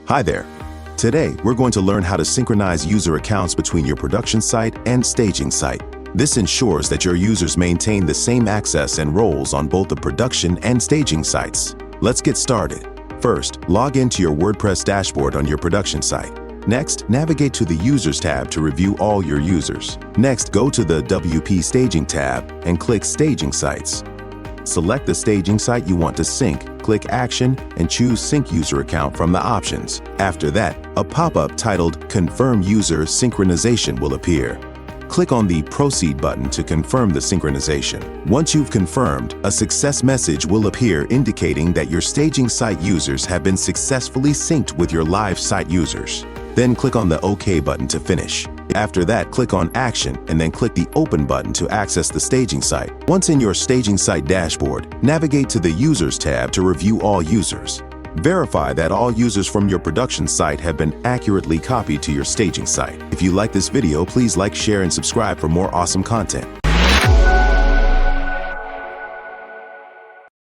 Hi there. Today, we're going to learn how to synchronize user accounts between your production site and staging site. This ensures that your users maintain the same access and roles on both the production and staging sites. Let's get started. First, log into your WordPress dashboard on your production site. Next, navigate to the Users tab to review all your users. Next, go to the WP Staging tab and click Staging Sites. Select the staging site you want to sync, click Action, and choose Sync User Account from the options. After that, a pop-up titled Confirm User Synchronization will appear. Click on the Proceed button to confirm the synchronization. Once you've confirmed, a success message will appear indicating that your staging site users have been successfully synced with your live site users. Then click on the OK button to finish. After that, click on Action and then click the Open button to access the staging site. Once in your staging site dashboard, navigate to the Users tab to review all users. Verify that all users from your production site have been accurately copied to your staging site. If you like this video, please like, share, and subscribe for more awesome content.